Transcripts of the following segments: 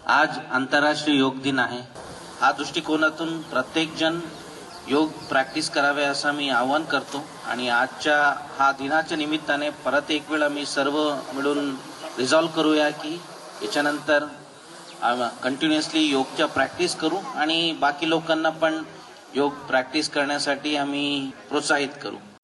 आज आंतरराष्ट्रीय योग दिन आहे। हा दृष्टिकोनातून प्रत्येक जण योग प्रॅक्टिस करावे असं मी आवाहन करतो आणि आजच्या हा दिनाच्या निमित्ताने परत एक वेळा मी सर्व मिळून रिझॉल्व करूया की याच्यानंतर कंटिन्युअसली योगच्या प्रॅक्टिस करू आणि बाकी लोकांना पण योग प्रॅक्टिस करण्यासाठी आम्ही प्रोत्साहित करू।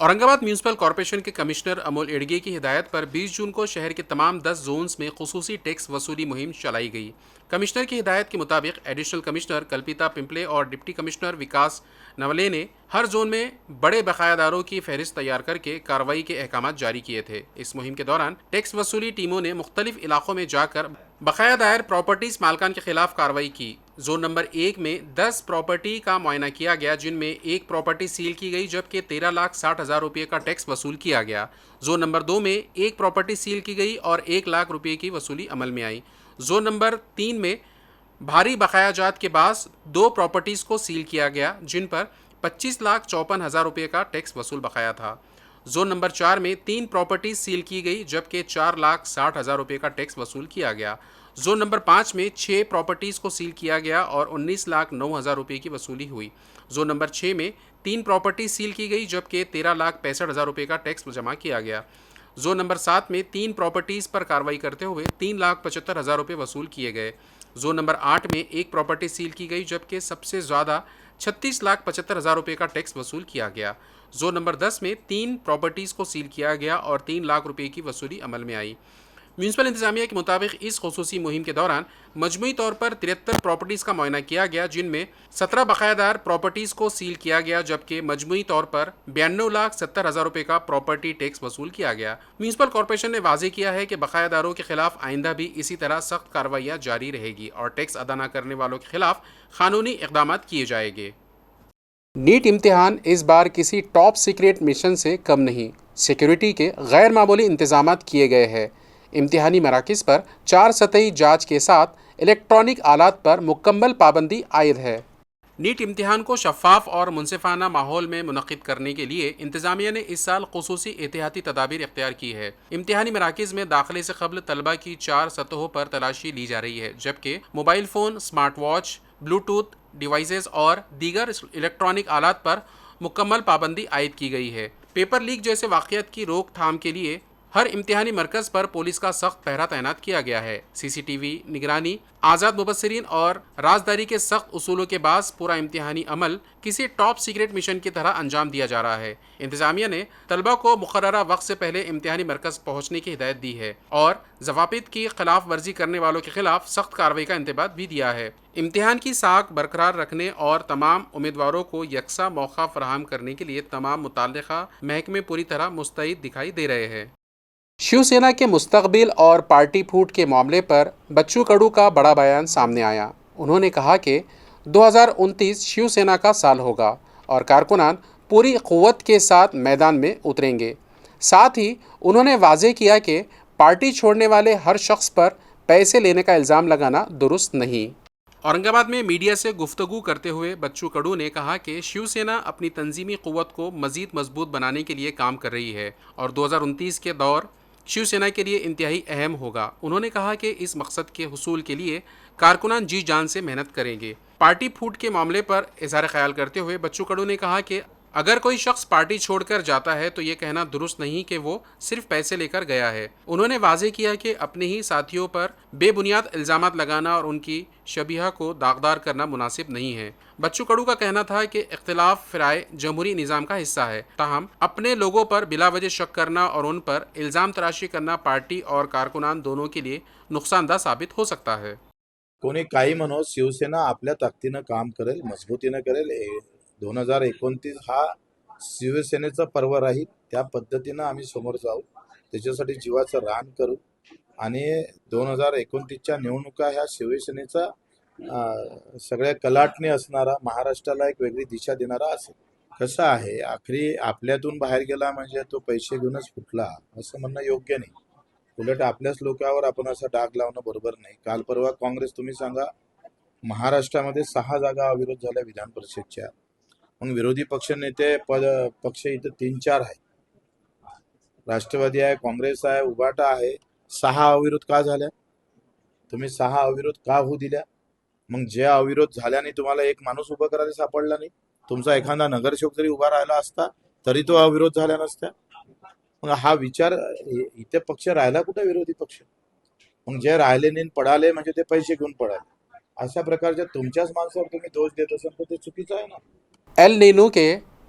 औरंगाबाद म्यूनसिपल कॉरपोरेशन के कमिश्नर अमोल एडगे की हिदायत पर 20 जून को शहर के तमाम 10 जोन्स में खुसूसी टैक्स वसूली मुहिम चलाई गई। कमिश्नर की हिदायत के मुताबिक एडिशनल कमिश्नर कल्पिता पिंपले और डिप्टी कमिश्नर विकास नवले ने हर जोन में बड़े बकायादारों की फहरिस्त तैयार करके कार्रवाई के अहकाम जारी किए थे। इस मुहिम के दौरान टैक्स वसूली टीमों ने मुख्तलिफ इलाकों में जाकर बकाया दायर प्रॉपर्टीज मालकान के खिलाफ कार्रवाई की। जोन नंबर 1 में 10 प्रॉपर्टी का मुआयना किया गया, जिनमें एक प्रॉपर्टी सील की गई जबकि 13,60,000 रुपये का टैक्स वसूल किया गया। जोन नंबर 2 में एक प्रॉपर्टी सील की गई और 1 लाख रुपये की वसूली अमल में आई। जोन नंबर 3 में भारी बकाया जात के बाद 2 प्रॉपर्टीज़ को सील किया गया, जिन पर 25,54,000 रुपये का टैक्स वसूल बकाया था। जोन नंबर 4 में 3 प्रॉपर्टीज सील की गई जबकि 4,60,000 रुपये का टैक्स वसूल किया गया। जोन नंबर 5 में 6 प्रॉपर्टीज को सील किया गया और 19,09,000 रुपये की वसूली हुई। जोन नंबर 6 में 3 प्रॉपर्टीज सील की गई जबकि 13,65,000 रुपये का टैक्स जमा किया गया। जोन नंबर 7 में 3 प्रॉपर्टीज़ पर कार्रवाई करते हुए 3,75,000 रुपये वसूल किए गए। जोन नंबर 8 में एक प्रॉपर्टी सील की गई जबकि सबसे ज़्यादा 36,75,000 रुपये का टैक्स वसूल किया गया। जोन नंबर 10 में 3 प्रॉपर्टीज़ को सील किया गया और 3 लाख रुपये की वसूली अमल में आई। म्यूनसिपल इंतजामिया के मुताबिक इस खुसूसी मुहिम के दौरान मजमूई तौर पर 73 प्रॉपर्टीज़ का मुआयना किया गया, जिनमें 17 बकायादार प्रॉपर्टीज़ को सील किया गया जबकि मजमूई तौर पर 92,70,000 रुपये का प्रॉपर्टी टैक्स वसूल किया गया। म्यूनसिपल कॉरपोरेशन ने वाजे किया है कि बकायादारों के खिलाफ आइंदा भी इसी तरह सख्त कार्रवाइयाँ जारी रहेगी और टैक्स अदा न करने वालों के खिलाफ कानूनी इक़दाम किए जाएंगे। नीट इम्तिहान इस बार किसी टॉप सीक्रेट मिशन से कम नहीं। सिक्योरिटी के गैर मामूली इंतजाम किए गए हैं। इम्तिहानी मराकिज़ पर 4 सतही जांच के साथ इलेक्ट्रॉनिक आलात पर मुकम्मल पाबंदी आयद है। नीट इम्तिहान को शफाफ और मुनसिफाना माहौल में मुनक़िद करने के लिए इंतज़ामिया ने इस साल खुसूसी एहतियाती तदाबीर इख्तियार की है। इम्तिहानी मराकिज़ में दाखिले से कबल तलबा की 4 सतहों पर तलाशी ली जा रही है, जबकि mobile phone, smart watch, Bluetooth devices और दीगर इलेक्ट्रॉनिक आलात पर मुकम्मल पाबंदी आयद की गई है। पेपर लीक जैसे वाक़यात की रोकथाम के लिए हर इम्तिहानी मरकज़ पर पुलिस का सख्त पहरा तैनात किया गया है। CCTV निगरानी, आज़ाद मुबस्सिरीन और राजदारी के सख्त उसूलों के बाद पूरा इम्तिहानी अमल किसी टॉप सीक्रेट मिशन की तरह अंजाम दिया जा रहा है। इंतज़ामिया ने तलबा को मुकर्ररा वक्त से पहले इम्तिहानी मरकज़ पहुँचने की हिदायत दी है और ज़वाबित की खिलाफ वर्जी करने वालों के खिलाफ सख्त कार्रवाई का इंतबाह भी दिया है। इम्तिहान की साख बरकरार रखने और तमाम उम्मीदवारों को यकसा मौका फराहम करने के लिए तमाम मुताल्लिक़ा महकमे पूरी तरह मुस्तैद दिखाई दे रहे हैं। शिवसेना के मुस्तकबिल और पार्टी फूट के मामले पर बच्चू कडू का बड़ा बयान सामने आया। उन्होंने कहा कि 2029 शिवसेना का साल होगा और कारकुनान पूरी क़ुव्वत के साथ मैदान में उतरेंगे। साथ ही उन्होंने वाज़ेह किया कि पार्टी छोड़ने वाले हर शख्स पर पैसे लेने का इल्ज़ाम लगाना दुरुस्त नहीं। औरंगाबाद में मीडिया से गुफ्तगू करते हुए बच्चू कडू ने कहा कि शिवसेना अपनी तंजीमी क़ुव्वत को मज़ीद मजबूत बनाने के लिए काम कर रही है और 2029 के दौर शिवसेना के लिए इंतहाई अहम होगा। उन्होंने कहा कि इस मकसद के हुसूल के लिए कारकुनान जी जान से मेहनत करेंगे। पार्टी फूट के मामले पर इज़हार ख्याल करते हुए बच्चू कडू ने कहा कि अगर कोई शख्स पार्टी छोड़कर जाता है तो ये कहना दुरुस्त नहीं कि वो सिर्फ पैसे लेकर गया है। उन्होंने वाज़ेह किया कि अपने ही साथियों पर बेबुनियाद इल्ज़ामात लगाना और उनकी शबीहा को दागदार करना मुनासिब नहीं है। बच्चू कडू का कहना था कि इख्तिलाफ फ़िराए जमहूरी निज़ाम का हिस्सा है, ताहम अपने लोगों पर बिलावजह शक करना और उन पर इल्ज़ाम तराशी करना पार्टी और कारकुनान दोनों के लिए नुकसानदा साबित हो सकता है। कोणी काही म्हणो, शिवसेना आपल्या ताकदीनं काम करेल, मजबूतीनं करेल. 2029 हा शिवसेनेचा पर्व राहील. त्या पद्धतीनं आम्ही समोर जाऊ, त्याच्यासाठी जीवाचं रान करू आणि 2029च्या निवडणुका ह्या शिवसेनेचा सगळ्या कलाटणी असणारा, महाराष्ट्राला एक वेगळी दिशा देणारा असेल. कसं आहे, आखरी आपल्यातून बाहेर गेला म्हणजे तो पैसे घेऊनच फुटला असं म्हणणं योग्य नाही. उलट आपल्याच लोकांवर आपण असा डाग लावणं बरोबर नाही. काल परवा काँग्रेस, तुम्ही सांगा, महाराष्ट्रामध्ये 6 जागा अविरोध झाल्या विधान परिषदच्या. मग विरोधी पक्ष नेते पक्ष इथं 3-4 आहे. राष्ट्रवादी आहे, काँग्रेस आहे, उभाटा आहे. 6 अविरोध का झाल्या? तुम्ही 6 अविरोध का होऊ दिल्या? मग जे अविरोध झाल्याने तुम्हाला एक माणूस उभा करायला सापडला नाही. तुमचा एखादा नगरसेवक जरी उभा राहिला असता तरी तो अविरोध झाला नसता. मग हा विचार, इथे पक्ष राहिला कुठे विरोधी पक्ष? मग जे राहिले नाही पडाले म्हणजे ते पैसे घेऊन पडाले. अशा प्रकारच्या तुमच्याच माणसावर तुम्ही दोष देत असाल तर ते चुकीचं आहे ना. एल नीनो के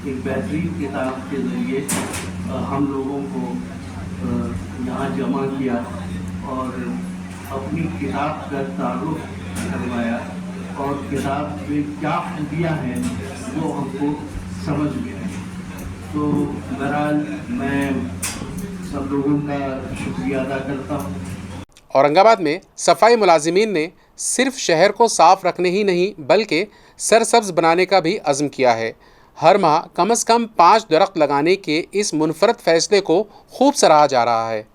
एक बेहतरीन किताब के ज़रिए हम लोगों को यहाँ जमा किया और अपनी किताब का तारुफ करवाया और किताब में क्या खूबियाँ हैं वो हमको समझ में आई। तो बहरहाल मैं सब लोगों का शुक्रिया अदा करता हूँ। औरंगाबाद में सफाई मुलाजिमीन ने सिर्फ शहर को साफ रखने ही नहीं बल्कि सरसब्ज बनाने का भी अज़्म किया है। हर माह कम से कम 5 दरख्त लगाने के इस मुनफरद फैसले को खूब सराहा जा रहा है।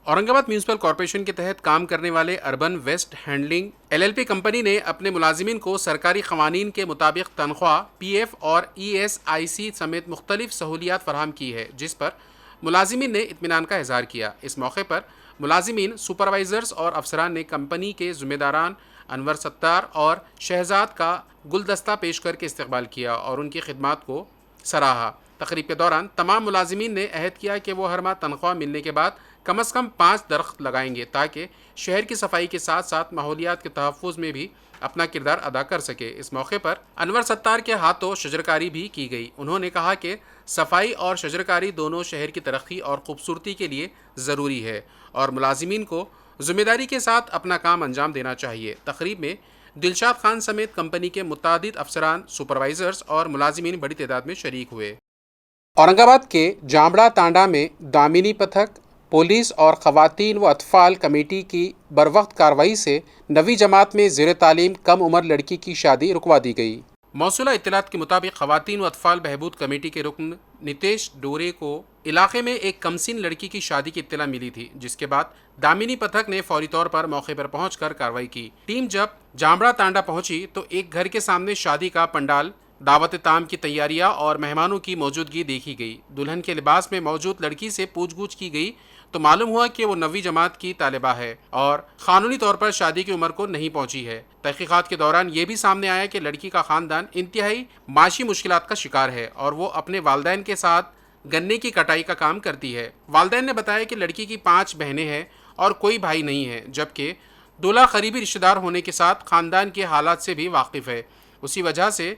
औरंगाबाद म्यूनसिपल कॉरपोरेशन के तहत काम करने वाले urban waste handling LLP company ने अपने मुलाजिमीन को सरकारी क़वानीन के मुताबिक तनख्वाह, PF और ESIC समेत मुख्तलिफ सहूलियात फराहम की है, जिस पर मुलाजिमीन ने इत्मीनान का इजहार किया। इस मौके पर मुलाजिमीन, सुपरवाइज़र्स और अफसरान ने कंपनी के ज़िम्मेदारान अनवर सत्तार और शहजाद का गुलदस्ता पेश करके इस्तकबाल किया और उनकी खिदमात को सराहा। तकरीब के दौरान तमाम मुलाजिमीन ने अहद किया कि वो हर माह तनख्वाह मिलने के बाद कम से कम 5 दरख्त लगाएंगे ताकि शहर की सफाई के साथ साथ माहौलियात के तहफ़्फ़ुज़ में भी अपना किरदार अदा कर सके। इस मौके पर अनवर सत्तार के हाथों शजरकारी भी की गई। उन्होंने कहा कि सफाई और शजरकारी दोनों शहर की तरक्की और खूबसूरती के लिए ज़रूरी है और मुलाजिमीन को ज़िम्मेदारी के साथ अपना काम अंजाम देना चाहिए। तकरीब में दिलशाद खान समेत कंपनी के मुतादिद अफसरान, सुपरवाइज़र्स और मुलाजिमीन बड़ी तादाद में शरीक हुए। औरंगाबाद के जामड़ा तांडा में दामिनी पथक, पुलिस और ख़वातीन व अतफ़ाल कमेटी की बरवक्त कार्रवाई से 9वीं जमात में ज़ेर तालीम कम उम्र लड़की की शादी रुकवा दी गई। मौसूला इत्तलात के मुताबिक ख़वातीन व अतफ़ाल बहबूद कमेटी के रुकन नितेश डोरे को इलाके में एक कमसिन लड़की की शादी की इत्तला मिली थी, जिसके बाद दामिनी पथक ने फौरी तौर पर मौके पर पहुंचकर कार्रवाई की। टीम जब जामड़ा तांडा पहुंची तो एक घर के सामने शादी का पंडाल, दावत ताम की तैयारियां और मेहमानों की मौजूदगी देखी गई। दुल्हन के लिबास में मौजूद लड़की से पूछगछ की गई तो मालूम हुआ कि वो 9वीं जमात की तालिबा है और कानूनी तौर पर शादी की उम्र को नहीं पहुंची है। तहकीकात के दौरान ये भी सामने आया कि लड़की का खानदान इंतहाई माशी मुश्किलात का शिकार है और वो अपने वालिदैन के साथ गन्ने की कटाई का काम करती है। वालिदैन ने बताया कि लड़की की 5 बहनें हैं और कोई भाई नहीं है, जबकि दूल्हा करीबी रिश्तेदार होने के साथ खानदान के हालात से भी वाकिफ़ है। उसी वजह से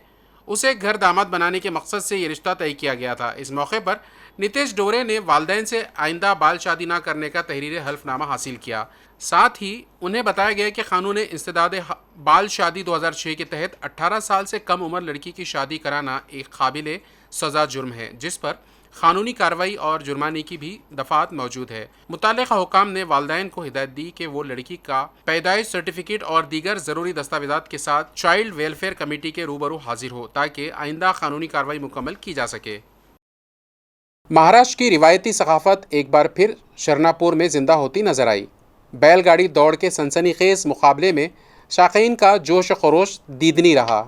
उसे घर दामाद बनाने के मकसद से ये रिश्ता तय किया गया था। इस मौके पर नितेश डोरे ने वालिदैन से आइंदा बाल शादी न करने का तहरीर हल्फनामा हासिल किया। साथ ही उन्हें बताया गया कि कानून इंसदाद बाल शादी 2006 के तहत 18 साल से कम उम्र लड़की की शादी कराना एक काबिल सज़ा जुर्म है, जिस पर कानूनी कार्रवाई और जुर्माने की भी दफात मौजूद है। मुताल्लिक़ा हुकाम ने वालिदैन को हिदायत दी कि वो लड़की का पैदाइश सर्टिफिकेट और दीगर ज़रूरी दस्तावेज़ात के साथ चाइल्ड वेलफेयर कमेटी के रूबरू हाजिर हो ताकि आइंदा कानूनी कार्रवाई मुकम्मल की जा सके। महाराष्ट्र की रिवायती सकाफत एक बार फिर शरनापुर में ज़िंदा होती नजर आई। बैलगाड़ी दौड़ के सनसनीखेज़ मुकाबले में शाक़ीन का जोश खरोश दीदनी रहा।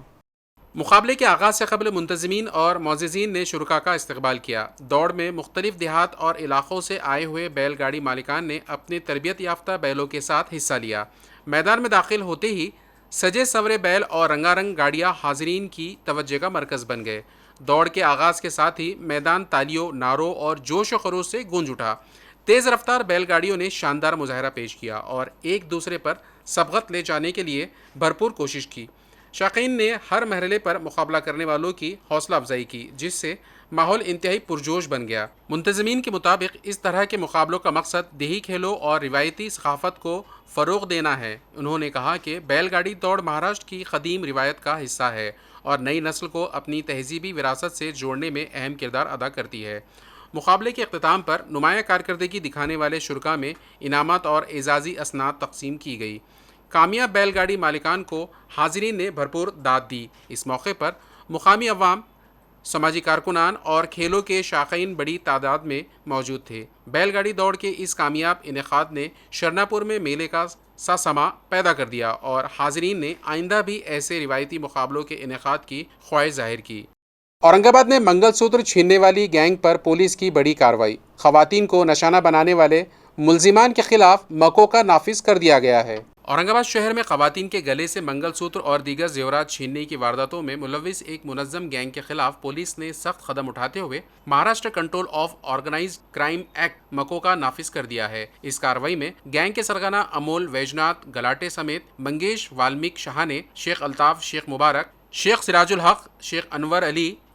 मुकाबले के आगाज़ से कबल मुंतज़मीन और मोअज़्ज़िज़ीन ने शुरका का इस्तकबाल किया। दौड़ में मुख्तलिफ देहात और इलाक़ों से आए हुए बैलगाड़ी मालिकान ने अपने तरबियत याफ्ता बैलों के साथ हिस्सा लिया। मैदान में दाखिल होते ही सजे सवरे बैल और रंगारंग गाड़ियाँ हाज़रीन की तवज्जो का मरकज़ बन गए। दौड़ के आगाज़ के साथ ही मैदान तालियों, नारों और जोश व खरोश से गूंज उठा। तेज़ रफ्तार बैलगाड़ियों ने शानदार मुजाहरा पेश किया और एक दूसरे पर सबकत ले जाने के लिए भरपूर कोशिश की। शाक़ीन ने हर मरहले पर मुकाबला करने वालों की हौसला अफजाई की, जिससे माहौल इंतहाई पुरजोश बन गया। मुंतज़मीन के मुताबिक इस तरह के मुकाबलों का मकसद देही खेलों और रिवायती सकाफ़त को फ़रोग़ देना है। उन्होंने कहा कि बैलगाड़ी दौड़ महाराष्ट्र की क़दीम रिवायत का हिस्सा है और नई नस्ल को अपनी तहज़ीबी विरासत से जोड़ने में अहम किरदार अदा करती है। मुकाबले के अख्तिताम पर नुमाया कारकर्दगी दिखाने वाले शुरका में इनामात और एजाज़ी असनाद तकसीम की गई। कामयाब बैलगाड़ी मालिकान को हाज़रीन ने भरपूर दाद दी। इस मौके पर मुकामी अवाम, समाजी कारकुनान और खेलों के शाक़ीन बड़ी तादाद में मौजूद थे। बैलगाड़ी दौड़ के इस कामयाब इनेकाद ने शरनापुर में मेले का सा समा पैदा कर दिया और हाज़रीन ने आइंदा भी ऐसे रिवायती मुकाबलों के इनेकाद की ख्वाहिश जाहिर की। औरंगाबाद में मंगलसूत्र छीनने वाली गैंग पर पुलिस की बड़ी कार्रवाई। ख़वातीन को निशाना बनाने वाले मुलजिमान के खिलाफ मकोका नाफिज कर दिया गया है। औरंगाबाद शहर में ख़वातीन के गले से मंगलसूत्र और दीगर जेवरात छीनने की वारदातों में मुलविस एक मुनज़्ज़म गैंग के खिलाफ पुलिस ने सख्त कदम उठाते हुए Maharashtra Control of Organised Crime Act MCOCA नाफिज कर दिया है। इस कार्रवाई में गैंग के सरगना अमोल वैजनाथ गलाटे समेत मंगेश वाल्मीक शाह ने शेख अल्ताफ, शेख मुबारक, शेख सिराजुल हक, शेख अनवर अली,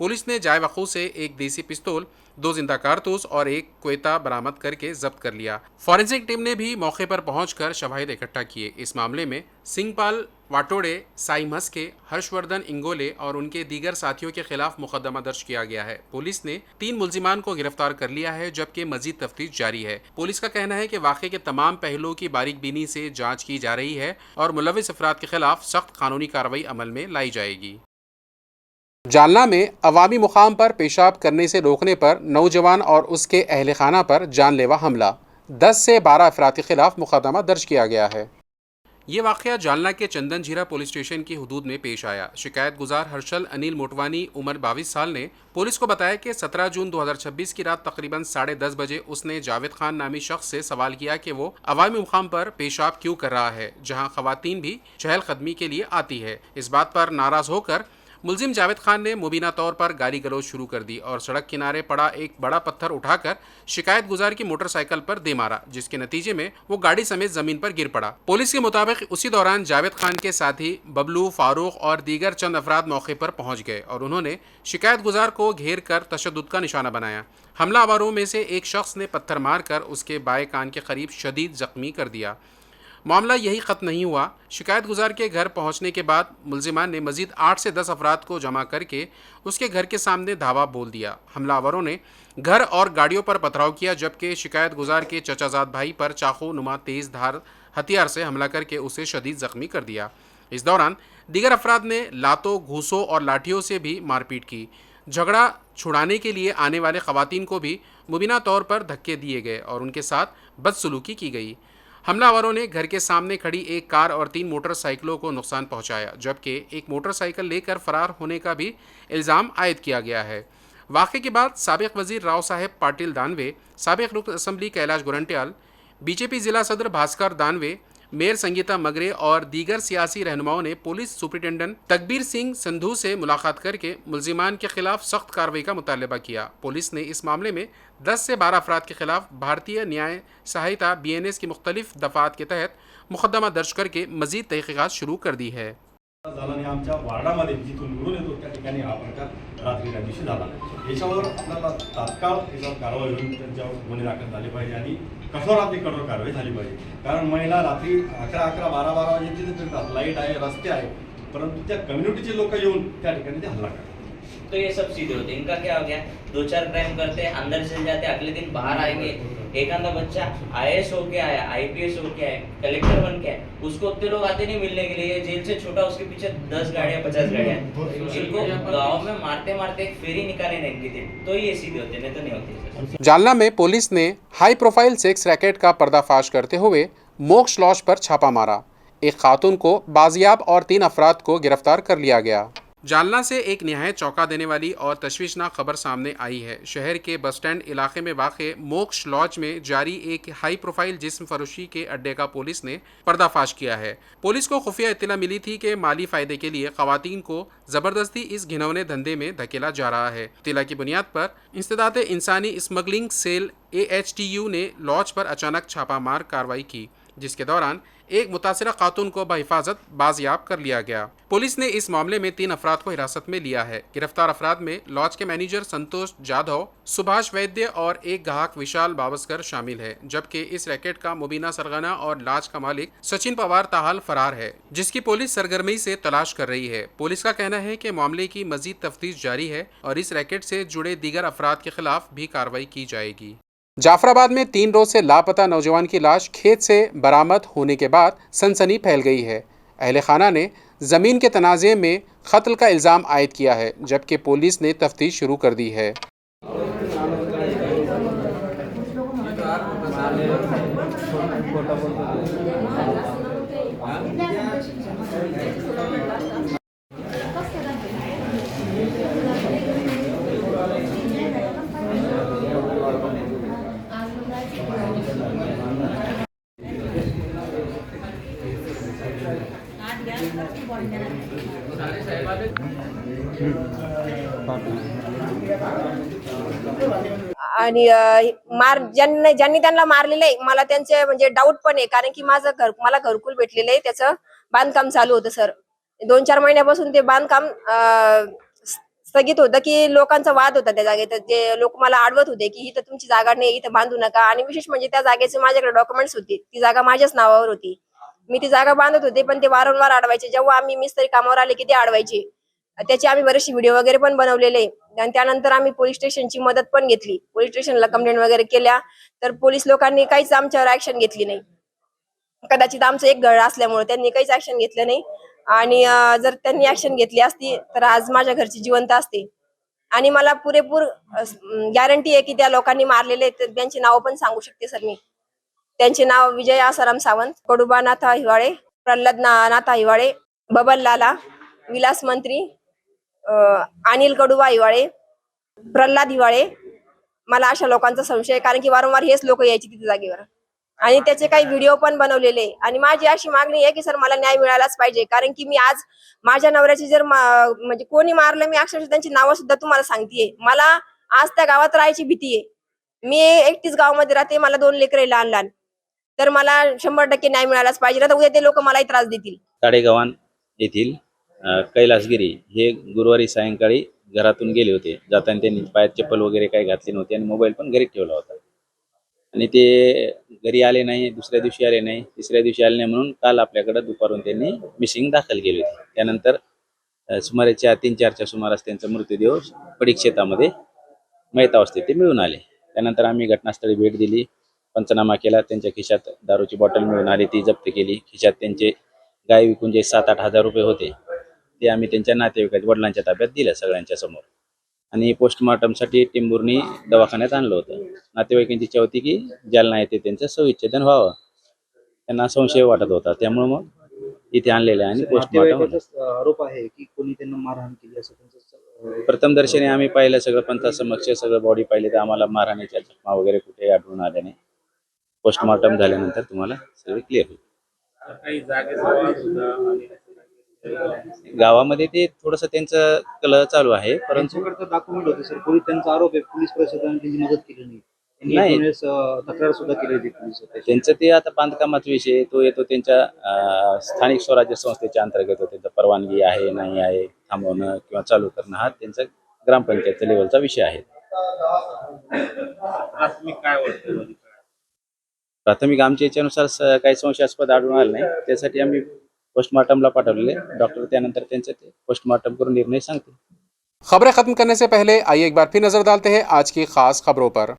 पुलिस ने जाय वकू से एक देसी पिस्तौल, 2 जिंदा कारतूस और एक क्वेता बरामद करके जब्त कर लिया। फॉरेंसिक टीम ने भी मौके पर पहुंचकर शवाहिद इकट्ठा किए। इस मामले में सिंहपाल वाटोड़े, साई मस्के, हर्षवर्धन इंगोले और उनके दीगर साथियों के खिलाफ मुकदमा दर्ज किया गया है। पुलिस ने 3 मुलजिमान को गिरफ्तार कर लिया है, जबकि मजीद तफ्तीश जारी है। पुलिस का कहना है कि वाक़े के तमाम पहलुओं की बारीक बीनी से जांच की जा रही है और मुलविस अफराद के खिलाफ सख्त कानूनी कार्रवाई अमल में लाई जाएगी। जालना में अवामी मुकाम पर पेशाब करने से रोकने पर नौजवान और उसके अहल खाना पर जानलेवा हमला, 10 से 12 अफराद के खिलाफ मुकदमा दर्ज किया गया है। ये वाक़या जालना के चंदन झीरा पुलिस स्टेशन की हदूद में पेश आया। शिकायत गुजार हर्षल अनिल मोटवानी उम्र 22 साल ने पुलिस को बताया कि 17 जून 2026 की रात तकरीबन 10:30 बजे उसने जावेद खान नामी शख्स से सवाल किया कि वो अवामी मुकाम पर पेशाब क्यों कर रहा है, जहां खवातीन भी चहलकदमी के लिए आती है। इस बात पर नाराज होकर मुलजिम जावेद खान ने मुबीना तौर पर गाली गलौज शुरू कर दी और सड़क किनारे पड़ा एक बड़ा पत्थर उठाकर शिकायत गुजार की मोटरसाइकिल पर दे मारा, जिसके नतीजे में वो गाड़ी समेत जमीन पर गिर पड़ा। पुलिस के मुताबिक उसी दौरान जावेद खान के साथी बबलू, फारूक और दीगर चंद अफराद मौके पर पहुंच गए और उन्होंने शिकायत गुजार को घेर कर तशद्दुद का निशाना बनाया। हमलावरों में से एक शख्स ने पत्थर मारकर उसके बाएं कान के करीब शदीद जख्मी कर दिया। मामला यही ख़त्म नहीं हुआ। शिकायत गुजार के घर पहुंचने के बाद मुलजिमान ने मजीद 8 से 10 अफराद को जमा करके उसके घर के सामने धावा बोल दिया। हमलावरों ने घर और गाड़ियों पर पथराव किया, जबकि शिकायत गुजार के चचाजाद भाई पर चाकू नुमा तेज़ धार हथियार से हमला करके उसे शदीद ज़ख्मी कर दिया। इस दौरान दीगर अफराद ने लातों, घूसों और लाठियों से भी मारपीट की। झगड़ा छुड़ाने के लिए आने वाले खवातीन को भी मुबीना तौर पर धक्के दिए गए और उनके साथ बदसलूकी की गई। हमलावरों ने घर के सामने खड़ी एक कार और 3 मोटरसाइकिलों को नुकसान पहुंचाया, जबकि एक मोटरसाइकिल लेकर फरार होने का भी इल्ज़ाम आयद किया गया है। वाक़े के बाद साबिक़ वज़ीर राव साहेब पाटिल दानवे, साबिक़ रुकन असम्बली कैलाश गोरंट्याल, बीजेपी ज़िला सदर भास्कर दानवे, मेयर संगीता मगरे और दीगर सियासी रहनुमाओं ने पुलिस सुपरिटेंडेंट तकबीर सिंह संधू से मुलाकात करके मुलजिमान के खिलाफ सख्त कार्रवाई का मुतालबा किया। पुलिस ने इस मामले में 10 से 12 अफराद के खिलाफ भारतीय न्याय सहायता BNS की मुख्तलिफ दफ़ात के तहत मुकदमा दर्ज करके मजीद तहकीकात शुरू कर दी है। झाला आमच्या वार्डामध्ये जिथून निवडून येतो त्या ठिकाणी हा प्रकार रात्रीच्या दिवशी झाला। याच्यावर आपल्याला तात्काळ याच्यावर कारवाई होऊन त्यांच्यावर गुन्हे दाखल झाले पाहिजे आणि कठोरातली कठोर कारवाई झाली पाहिजे। कारण महिला रात्री 11, 12 वाजे तिथे फिरतात, लाईट आहे, रस्ते आहे, परंतु त्या कम्युनिटीचे लोक येऊन त्या ठिकाणी ते हल्ला करतात। तो ये सब सीधे होते, इनका क्या हो गया, 2-4 क्राइम करते हैं, अंदर चले जाते, अगले दिन बाहर आएंगे। एक आधा बच्चा IAS होके आया, IPS होके आया, कलेक्टर बन के आया, उसको उतने लोग आते नहीं मिलने के लिए, जेल से छोटा उसके पीछे 10 गाड़ियाँ 50 गाड़ियाँ, इनको गाँव में मारते मारते एक फेरी निकाले नहीं इनकी दिन, तो ये सीधे होते, नहीं तो नहीं होते। जालना में पुलिस ने हाई प्रोफाइल सेक्स रैकेट का पर्दाफाश करते हुए मोक्ष लॉज पर छापा मारा। एक खातून को बाजियाब और 3 अफराद को गिरफ्तार कर लिया गया। जालना से एक निहायत चौंका देने वाली और तशवीशनाक खबर सामने आई है। शहर के बस स्टैंड इलाके में वाक़े मोक्ष लॉज में जारी एक हाई प्रोफाइल जिस्म फरोशी के अड्डे का पुलिस ने पर्दाफाश किया है। पुलिस को खुफिया इत्तला मिली थी कि माली फ़ायदे के लिए ख़वातीन को ज़बरदस्ती इस घिनौने धंधे में धकेला जा रहा है। इत्तला की बुनियाद पर इंसदाद इंसानी स्मगलिंग सेल AHTU ने लॉज पर अचानक छापा मार कार्रवाई की, जिसके दौरान एक मुतासिरा खातून को बहिफाजत बाजियाब कर लिया गया। पुलिस ने इस मामले में 3 अफराद को हिरासत में लिया है। गिरफ्तार अफराद में लॉज के मैनेजर संतोष जाधव, सुभाष वैद्य और एक ग्राहक विशाल बावस्कर शामिल है, जबकि इस रैकेट का मुबीना सरगना और लॉज का मालिक सचिन पवार ताहाल फरार है, जिसकी पुलिस सरगर्मी से तलाश कर रही है। पुलिस का कहना है कि मामले की मजीद तफ्तीश जारी है और इस रैकेट से जुड़े दीगर अफराद के खिलाफ भी कार्रवाई की जाएगी। जाफराबाद में 3 रोज से लापता नौजवान की लाश खेत से बरामद होने के बाद सनसनी फैल गई है। अहले खाना ने ज़मीन के तनाज़े में कत्ल का इल्ज़ाम आयद किया है, जबकि पुलिस ने तफ्तीश शुरू कर दी है। आणि ज्यांनी त्यांना मारलेलं आहे, मला त्यांचे म्हणजे डाऊट पण आहे, कारण की मला घरकुल भेटलेलं आहे, त्याचं बांधकाम चालू होतं सर। 2-4 महिन्यापासून ते बांधकाम स्थगित होतं की लोकांचा वाद होता त्या जागेत. जे लोक मला अडवत होते की इथं तुमची जागा नाही, इथं बांधू नका. आणि विशेष म्हणजे त्या जागेचे माझ्याकडे डॉक्युमेंट्स होते, ती जागा माझ्याच नावावर होती. मी ती जागा बांधत होते, पण ते वारंवार अडवायचे. जेव्हा आम्ही मिस्त्री कामावर आले की ते अडवायचे. त्याचे आम्ही बरेचसे व्हिडिओ वगैरे पण बनवलेले. आणि त्यानंतर आम्ही पोलीस स्टेशनची मदत पण घेतली, पोलीस स्टेशनला कंप्लेंट वगैरे केल्या, तर पोलीस लोकांनी काहीच आमच्यावर ऍक्शन घेतली नाही. कदाचित आमचं एक गळ असल्यामुळे त्यांनी काहीच ऍक्शन घेतलं नाही. आणि जर त्यांनी ऍक्शन घेतली असती तर आज माझ्या घरची जिवंत असते. आणि मला पुरेपूर गॅरंटी आहे की त्या लोकांनी मारलेले त्यांची नाव पण सांगू शकते सर मी. त्यांचे नाव विजय आसाराम सावंत, कडुबा नाथा हिवाळे, प्रल्हाद नाथा हिवाळे, बबन लाला, विलास मंत्री, अनिल कडुबा हिवाळे, प्रल्हाद हिवाळे. मला अशा लोकांचा संशय आहे, कारण की वारंवार हेच लोक यायचे तिथे जागेवर. आणि त्याचे काही व्हिडिओ पण बनवलेले. आणि माझी अशी मागणी आहे की सर मला न्याय मिळालाच पाहिजे, कारण की मी आज माझ्या नवऱ्याची जर म्हणजे कोणी मारलं, मी अक्षरशः त्यांची नावं सुद्धा तुम्हाला सांगतेय. मला आज त्या गावात राहायची भीती आहे. मी एकटीच गावामध्ये राहते, मला 2 लेकरं आहे लहान लहान. तर मला 100% न्याय मिळालाच पाहिजे, तर उद्या ते लोक मलाही त्रास देतील. ताडेगावान येथील कैलासगिरी हे गुरुवारी सायंकाळी घरातून गेले होते. जाताना त्यांनी पायात चप्पल वगैरे काही घातली नव्हती आणि मोबाईल पण घरी ठेवला होता. आणि ते घरी आले नाही, दुसऱ्या दिवशी आले नाही, तिसऱ्या दिवशी आले नाही, म्हणून काल आपल्याकडे दुपारून त्यांनी मिसिंग दाखल केली होती. त्यानंतर सुमारे 3-4च्या सुमारास त्यांचा मृतदेह पडीक शेतामध्ये मयत अवस्थेत ते मिळून आले. त्यानंतर आम्ही घटनास्थळी भेट दिली, पंचनामा केला. त्यांच्या खिशात दारूची बॉटल मिळून आली, ती जप्त केली. खिशात त्यांचे गाय विकून जे 7-8 हजार रुपये होते ते आम्ही त्यांच्या नातेवाईकाच्या वडिलांच्या ताब्यात दिलं सगळ्यांच्या समोर. आणि पोस्टमॉर्टमसाठी टेंभुर्णी दवाखान्यात आणलं होतं. नातेवाईकांची इच्छा होती की जालना येथे त्यांचं शवविच्छेदन व्हावं. त्यांना संशय वाटत होता, त्यामुळे मग इथे आणलेलं आहे. आणि पोस्टमॉर्टम आरोप आहे की कोणी त्यांना मारहाण केली असं त्यांचं प्रथमदर्शनी आम्ही पाहिलं, सगळं पंचासमक्ष सगळं बॉडी पाहिली, तर आम्हाला मारहाणीच्या जखमा वगैरे कुठे आढळून आल्या नाही. पोस्टमॉर्टम झाल्यानंतर तुम्हाला सगळे क्लिअर होईल. गावामध्ये ते थोडंसं त्यांचं कलह चालू आहे, परंतु डॉक्युमेंट होते सर. पोलीस त्यांचा आरोप आहे, पोलीस प्रशासनाने त्यांची मदत केली नाही. त्यांनी नाही. दोन वेळेस तक्रार सुद्धा केली होती पोलीस. त्यांचं ते आता बांधकामाचा विषय तो येतो त्यांच्या स्थानिक स्वराज्य संस्थेच्या अंतर्गत. त्यांचं परवानगी आहे नाही आहे, थांबवणं किंवा चालू करणं हा त्यांचा ग्रामपंचायतच्या लेवलचा विषय आहे. प्राथमिक आमच्या याच्यानुसार काही संशयास्पद आढळून आलं नाही, त्यासाठी आम्ही पोस्टमॉर्टमला पाठवलेले. डॉक्टर त्यानंतर त्यांचं ते पोस्टमॉर्टम करून निर्णय सांगते. खबरें खत्म करने से पहले आइए एक बार फिर नजर डालते हैं आज की खास खबरों पर।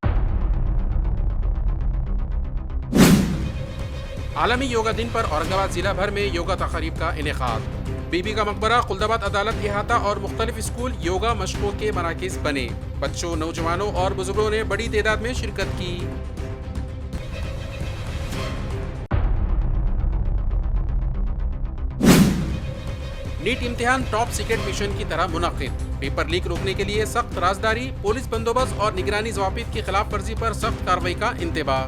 आलमी योगा दिन पर औरंगाबाद जिला भर में योगा तकारीब का इनेकाद। बीबी का मकबरा, खुल्दाबाद अदालत इहाता और मुख्तलिफ स्कूल योगा मशकों के मराकिज बने। बच्चों, नौजवानों और बुजुर्गों ने बड़ी तादाद में शिरकत की। नीट इम्तिहान टॉप सीक्रेट मिशन की तरह मुनक्किद। पेपर लीक रोकने के लिए सख्त राजदारी, पुलिस बंदोबस्त और निगरानी ज़वाबित की खिलाफ वर्जी पर सख्त कार्रवाई का इंतबाह।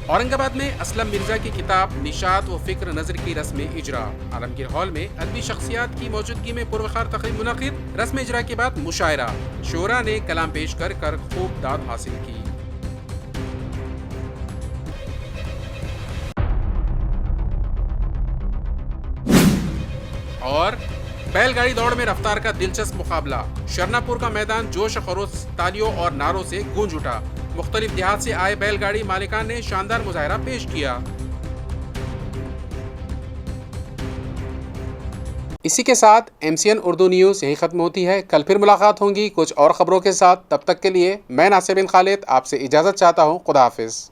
औरंगाबाद में असलम मिर्जा की किताब निशात व फिक्र नजर की रस्म इजरा। आलमगीर हॉल में अदबी शख्सियात की मौजूदगी में पुरवखार तकरीब मुनक़िद। रस्म इजरा के बाद मुशायरा, शोरा ने कलाम पेश कर खूब दाद हासिल की। और बैलगाड़ी दौड़ में रफ्तार का दिलचस्प मुकाबला। शरनापुर का मैदान जोश खरोश, तालियों और नारों से गूंज उठा। मुख्तलिफ देहात से आए बैलगाड़ी मालिकान ने शानदार मुजाहरा पेश किया। इसी के साथ MCN उर्दू न्यूज़ यही खत्म होती है। कल फिर मुलाकात होंगी कुछ और खबरों के साथ। तब तक के लिए मैं नासिर बिन खालिद आपसे इजाज़त चाहता हूँ। खुदा हाफिज़।